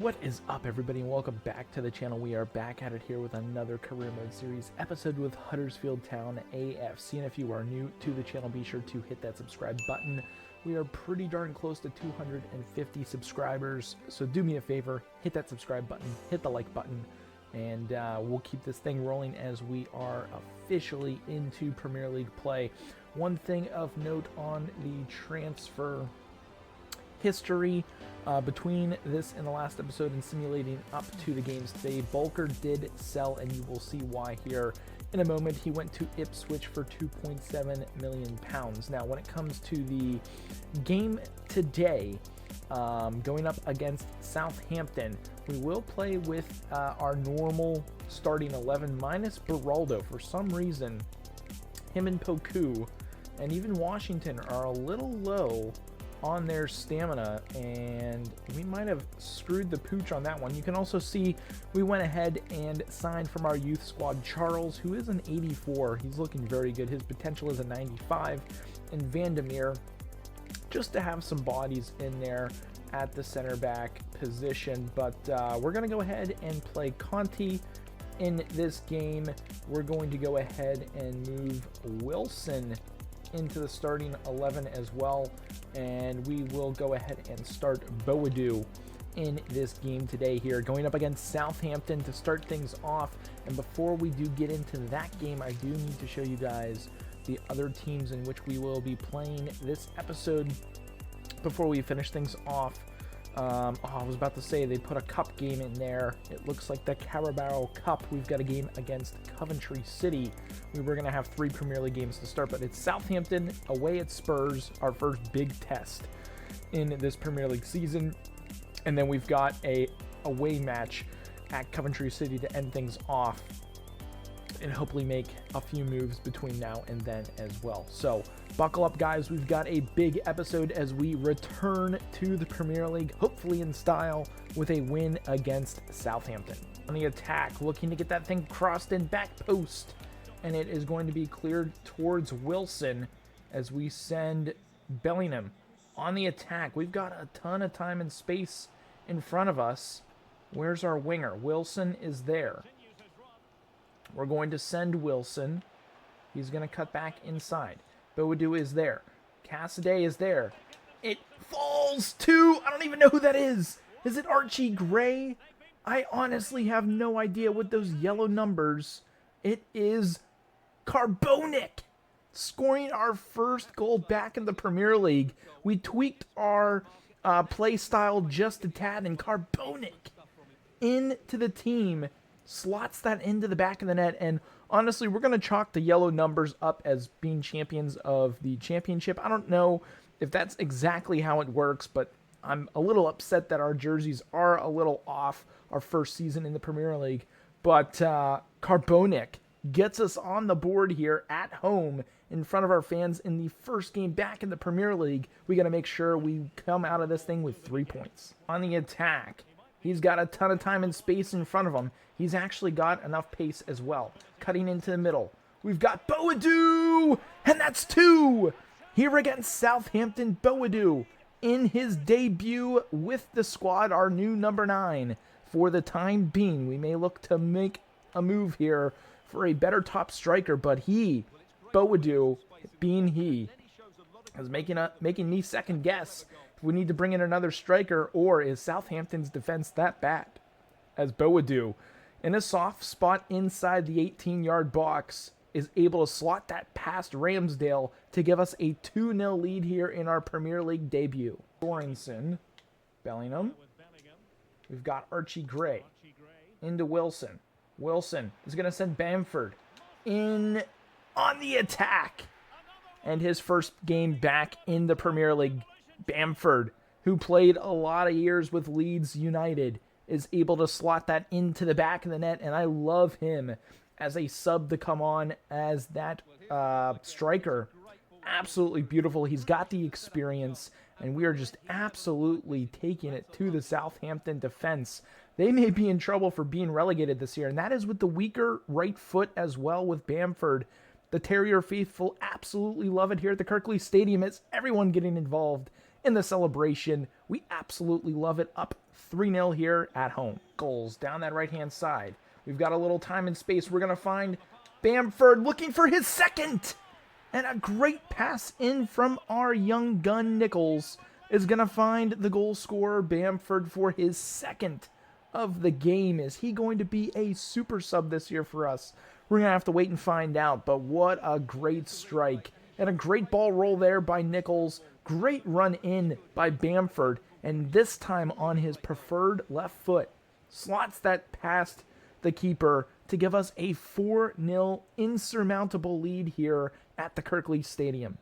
What is up, everybody, and welcome back to the channel. We are back at it here with another Career Mode Series episode with Huddersfield Town AFC. And if you are new to the channel, be sure to hit that subscribe button. We are pretty darn close to 250 subscribers, so do me a favor, hit that subscribe button, hit the like button, and we'll keep this thing rolling as we are officially into Premier League play. One thing of note on the transfer history between this and the last episode and simulating up to the games today, Bulker did sell, and you will see why here in a moment. He went to Ipswich for £2.7 million. Now, when it comes to the game today, going up against Southampton, we will play with our normal starting 11 minus Beraldo. For some reason, him and Poku and even Washington are a little low on their stamina, and we might have screwed the pooch on that one. You can also see we went ahead and signed from our youth squad Charles, who is an 84. He's looking very good. His potential is a 95. And Vandermeer, just to have some bodies in there at the center back position. But we're going to go ahead and play Conti in this game. We're going to go ahead and move Wilson into the starting 11 as well, and we will go ahead and start Boadu in this game today here, going up against Southampton to start things off. And before we do get into that game, I do need to show you guys the other teams in which we will be playing this episode before we finish things off. I was about to say they put a cup game in there. It looks like the Carabao Cup. We've got a game against Coventry City. We were going to have 3 Premier League games to start, but it's Southampton away at Spurs, our first big test in this Premier League season. And then we've got a away match at Coventry City to end things off and hopefully make a few moves between now and then as well. So buckle up, guys. We've got a big episode as we return to the Premier League, hopefully in style, with a win against Southampton. On the attack, looking to get that thing crossed in, back post, and it is going to be cleared towards Wilson as we send Bellingham on the attack. We've got a ton of time and space in front of us. Where's our winger? Wilson is there. We're going to send Wilson. He's going to cut back inside. Boadu is there. Cassidy is there. It falls to, I don't even know who that is. Is it Archie Gray? I honestly have no idea what those yellow numbers. It is Carbonic scoring our first goal back in the Premier League. We tweaked our play style just a tad, and Carbonic into the team slots that into the back of the net. And honestly, we're going to chalk the yellow numbers up as being champions of the championship. I don't know if that's exactly how it works, but I'm a little upset that our jerseys are a little off our first season in the Premier League. But Carbonic gets us on the board here at home in front of our fans in the first game back in the Premier League. We got to make sure we come out of this thing with 3 points. On the attack, he's got a ton of time and space in front of him. He's actually got enough pace as well. Cutting into the middle. We've got Boadu! And that's 2! Here against Southampton, Boadu in his debut with the squad, our new number 9. For the time being, we may look to make a move here for a better top striker, but Boadu, being he, is making me second guess if we need to bring in another striker, or is Southampton's defense that bad? As Boadu, in a soft spot inside the 18-yard box, is able to slot that past Ramsdale to give us a 2-0 lead here in our Premier League debut. Sorensen, Bellingham. We've got Archie Gray into Wilson. Wilson is going to send Bamford in on the attack. And his first game back in the Premier League, Bamford, who played a lot of years with Leeds United, is able to slot that into the back of the net, and I love him as a sub to come on as that striker. Absolutely beautiful. He's got the experience, and we are just absolutely taking it to the Southampton defense. They may be in trouble for being relegated this year, and that is with the weaker right foot as well with Bamford. The Terrier faithful absolutely love it here at the Kirklees Stadium. It's everyone getting involved in the celebration We absolutely love it. Up 3-0 here at home. Goals down that right-hand side. We've got a little time and space. We're going to find Bamford looking for his second. And a great pass in from our young gun Nichols is going to find the goal scorer Bamford for his second of the game. Is he going to be a super sub this year for us? We're going to have to wait and find out. But what a great strike. And a great ball roll there by Nichols. Great run in by Bamford. And this time on his preferred left foot. Slots that past the keeper to give us a 4-0 insurmountable lead here at the Kirklees Stadium.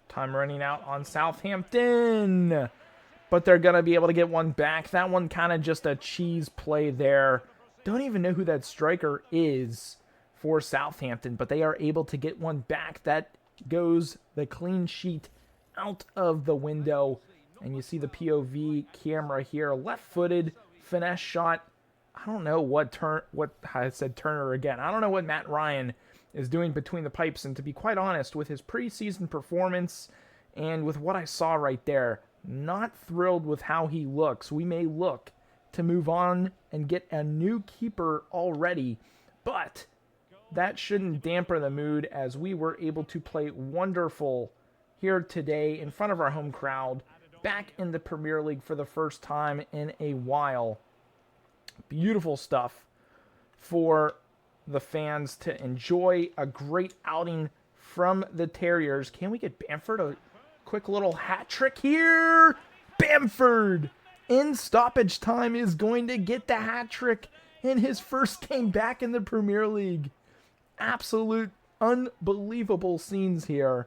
Time running out on Southampton. But they're going to be able to get one back. That one kind of just a cheese play there. Don't even know who that striker is for Southampton, but they are able to get one back. That goes the clean sheet out of the window. And you see the POV camera here. Left-footed finesse shot. I don't know what I said Turner again. I don't know what Matt Ryan is doing between the pipes. And to be quite honest, with his preseason performance and with what I saw right there, not thrilled with how he looks. We may look to move on and get a new keeper already, but that shouldn't dampen the mood as we were able to play wonderful here today in front of our home crowd, back in the Premier League for the first time in a while. Beautiful stuff for the fans to enjoy. A great outing from the Terriers. Can we get Bamford a quick little hat trick here? Bamford in stoppage time is going to get the hat trick in his first game back in the Premier League. Absolute unbelievable scenes here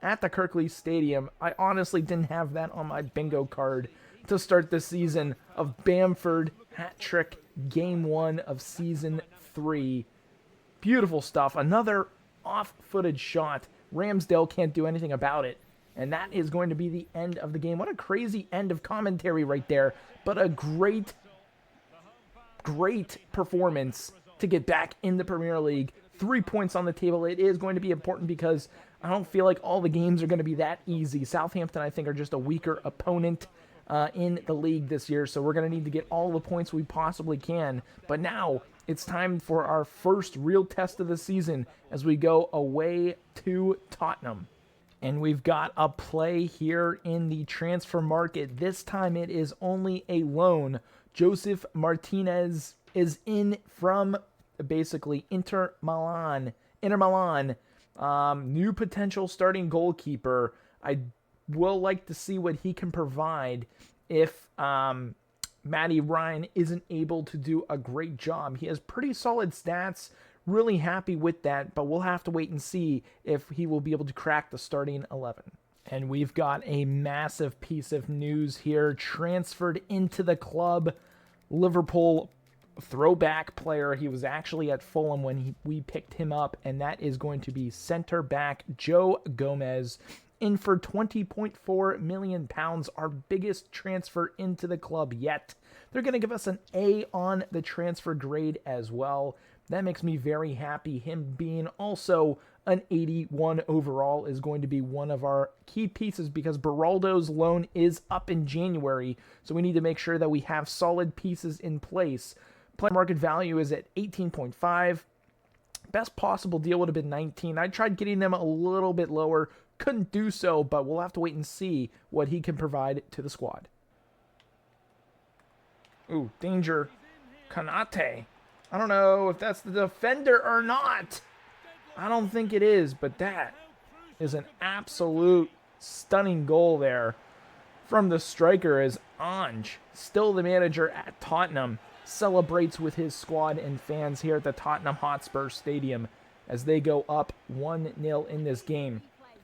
at the Kirklees Stadium. I honestly didn't have that on my bingo card to start the season of Bamford hat trick, game 1 of season 3. Beautiful stuff. Another off-footed shot. Ramsdale can't do anything about it. And that is going to be the end of the game. What a crazy end of commentary right there. But a great performance to get back in the Premier League. 3 points on the table. It is going to be important because I don't feel like all the games are going to be that easy. Southampton, I think, are just a weaker opponent in the league this year. So we're going to need to get all the points we possibly can. But now it's time for our first real test of the season as we go away to Tottenham. And we've got a play here in the transfer market. This time it is only a loan. Joseph Martinez is in from basically Inter Milan. New potential starting goalkeeper. I will like to see what he can provide if Matty Ryan isn't able to do a great job. He has pretty solid stats. Really happy with that, but we'll have to wait and see if he will be able to crack the starting 11. And we've got a massive piece of news here. Transferred into the club, Liverpool throwback player. He was actually at Fulham when we picked him up, and that is going to be center back Joe Gomez, in for £20.4 million, our biggest transfer into the club yet. They're going to give us an A on the transfer grade as well. That makes me very happy. Him being also an 81 overall is going to be one of our key pieces because Beraldo's loan is up in January, so we need to make sure that we have solid pieces in place. Play market value is at 18.5. Best possible deal would have been 19. I tried getting them a little bit lower. Couldn't do so, but we'll have to wait and see what he can provide to the squad. Ooh, danger. Kanate. I don't know if that's the defender or not. I don't think it is, but that is an absolute stunning goal there from the striker as Ange, still the manager at Tottenham, celebrates with his squad and fans here at the Tottenham Hotspur Stadium as they go up 1-0 in this game.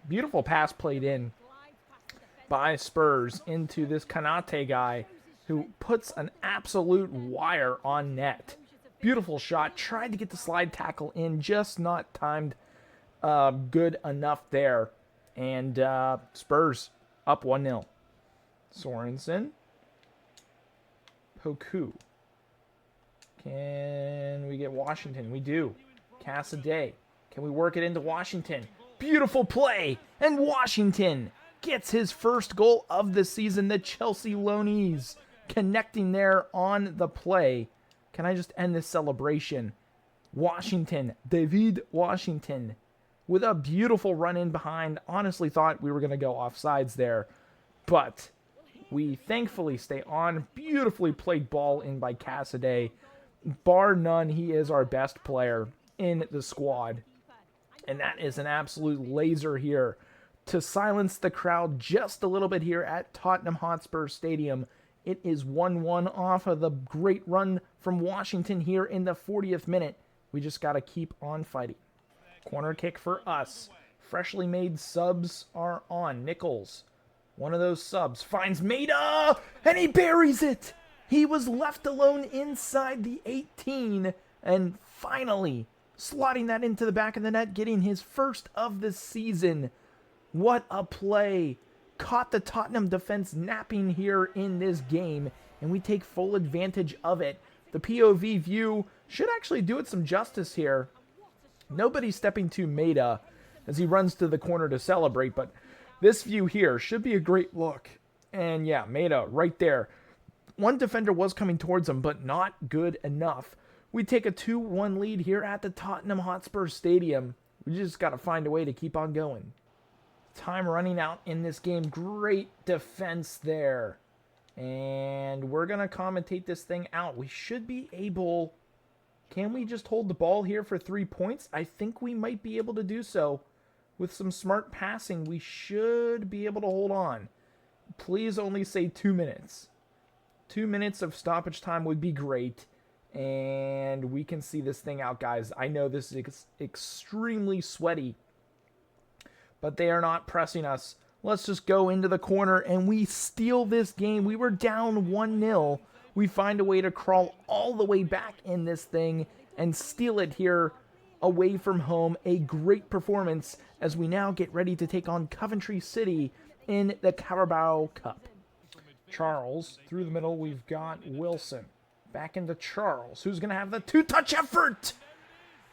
Beautiful pass played in by Spurs into this Kanate guy who puts an absolute wire on net. Beautiful shot. Tried to get the slide tackle in, just not timed good enough there. And Spurs up 1-0. Sorensen. Poku. Can we get Washington? We do. Cassidy. Can we work it into Washington? Beautiful play. And Washington gets his first goal of the season. The Chelsea loanies connecting there on the play. Can I just end this celebration? Washington, David Washington, with a beautiful run in behind. Honestly thought we were going to go offsides there, but we thankfully stay on. Beautifully played ball in by Cassidy. Bar none, he is our best player in the squad. And that is an absolute laser here to silence the crowd just a little bit here at Tottenham Hotspur Stadium. It is 1-1 off of the great run from Washington here in the 40th minute. We just got to keep on fighting. Corner kick for us. Freshly made subs are on. Nichols, one of those subs, finds Maida, and he buries it. He was left alone inside the 18, and finally slotting that into the back of the net, getting his first of the season. What a play. Caught the Tottenham defense napping here in this game, and we take full advantage of it. The POV view should actually do it some justice here. Nobody stepping to Maida as he runs to the corner to celebrate, but this view here should be a great look. And yeah, Maida right there. One defender was coming towards him, but not good enough. We take a 2-1 lead here at the Tottenham Hotspur Stadium. We just got to find a way to keep on going. Time running out in this game. Great defense there. And we're going to commentate this thing out. We should be able... Can we just hold the ball here for 3 points? I think we might be able to do so. With some smart passing, we should be able to hold on. Please only say 2 minutes. 2 minutes of stoppage time would be great. And we can see this thing out, guys. I know this is extremely sweaty, but they are not pressing us. Let's just go into the corner, and we steal this game. We were down 1-0. We find a way to crawl all the way back in this thing and steal it here away from home. A great performance as we now get ready to take on Coventry City in the Carabao Cup. Charles, through the middle, we've got Wilson. Back into Charles, who's going to have the two-touch effort.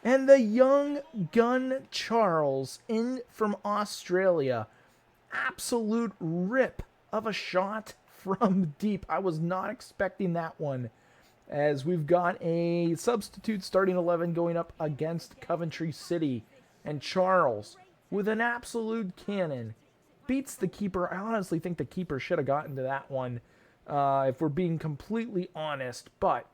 And the young gun Charles in from Australia. Absolute rip of a shot from deep. I was not expecting that one, as we've got a substitute starting 11 going up against Coventry City. And Charles, with an absolute cannon, beats the keeper. I honestly think the keeper should have gotten to that one, if we're being completely honest. But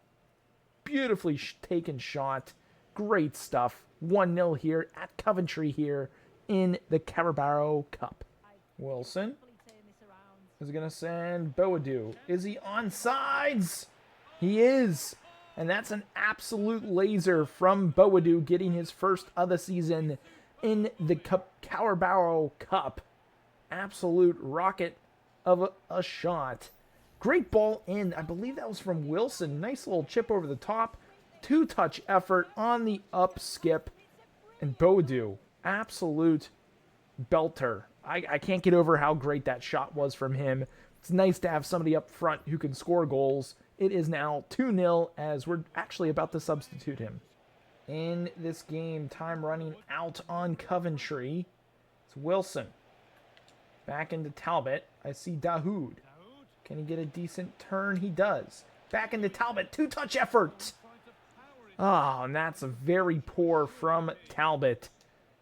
beautifully taken shot. Great stuff. 1-0 here at Coventry here in the Carabao Cup. Wilson is going to send Boadu. Is he onside? He is. And that's an absolute laser from Boadu, getting his first of the season in the Carabao Cup. Absolute rocket of a shot. Great ball in. I believe that was from Wilson. Nice little chip over the top. Two-touch effort on the up skip. And Boadu, absolute belter. I can't get over how great that shot was from him. It's nice to have somebody up front who can score goals. It is now 2-0 as we're actually about to substitute him. In this game, time running out on Coventry. It's Wilson. Back into Talbot. I see Dahoud. Can he get a decent turn? He does. Back into Talbot. Two-touch effort. Oh, and that's a very poor from Talbot,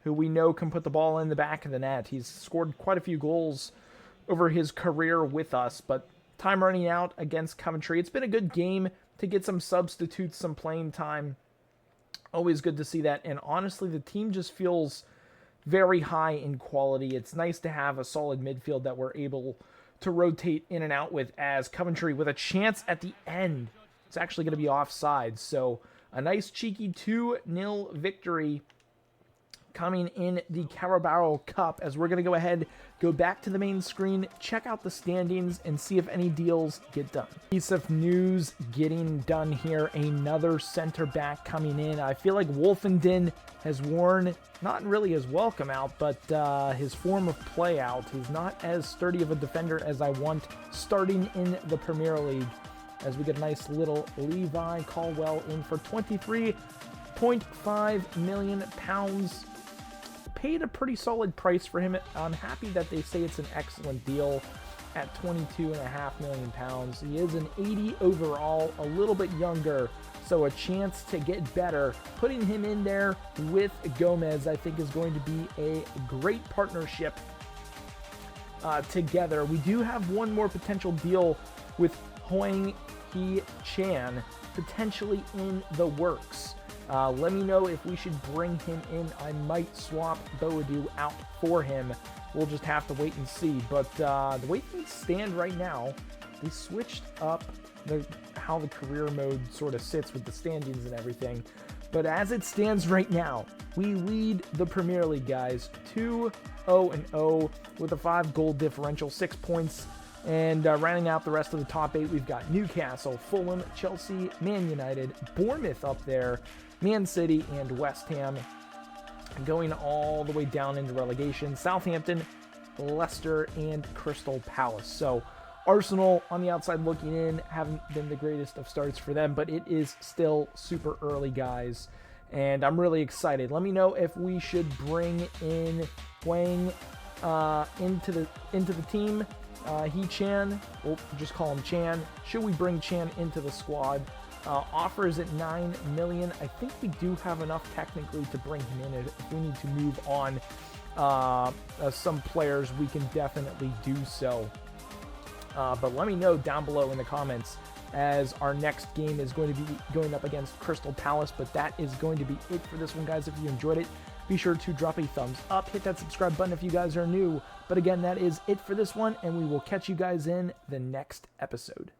who we know can put the ball in the back of the net. He's scored quite a few goals over his career with us, but time running out against Coventry. It's been a good game to get some substitutes, some playing time. Always good to see that, and honestly, the team just feels very high in quality. It's nice to have a solid midfield that we're able to rotate in and out with, as Coventry with a chance at the end. It's actually going to be offside, so a nice cheeky 2-0 victory coming in the Carabao Cup, as we're going to go ahead, go back to the main screen, check out the standings, and see if any deals get done. Piece of news getting done here. Another center back coming in. I feel like Wolfenden has worn not really his welcome out, but his form of play out. He's not as sturdy of a defender as I want starting in the Premier League, as we get a nice little Levi Colwell in for £23.5 million. paid a pretty solid price for him. I'm happy that they say it's an excellent deal at £22.5 million. He is an 80 overall, a little bit younger, so a chance to get better. Putting him in there with Gomez, I think, is going to be a great partnership together. We do have one more potential deal with Hwang Hee-chan potentially in the works. Let me know if we should bring him in. I might swap Boadu out for him. We'll just have to wait and see. But the way things stand right now, they switched up how the career mode sort of sits with the standings and everything. But as it stands right now, we lead the Premier League, guys, 2-0-0 with a 5-goal differential, 6 points. And rounding out the rest of the top 8, we've got Newcastle, Fulham, Chelsea, Man United, Bournemouth up there, Man City, and West Ham. Going all the way down into relegation, Southampton, Leicester, and Crystal Palace. So Arsenal on the outside looking in, haven't been the greatest of starts for them, but it is still super early, guys, and I'm really excited. Let me know if we should bring in Hwang into the team. Chan, we'll just call him Chan. Should we bring Chan into the squad? Offers at $9 million. I think we do have enough technically to bring him in. If we need to move on some players, we can definitely do so. But let me know down below in the comments, as our next game is going to be going up against Crystal Palace. But that is going to be it for this one, guys. If you enjoyed it, be sure to drop a thumbs up, hit that subscribe button if you guys are new. But again, that is it for this one, and we will catch you guys in the next episode.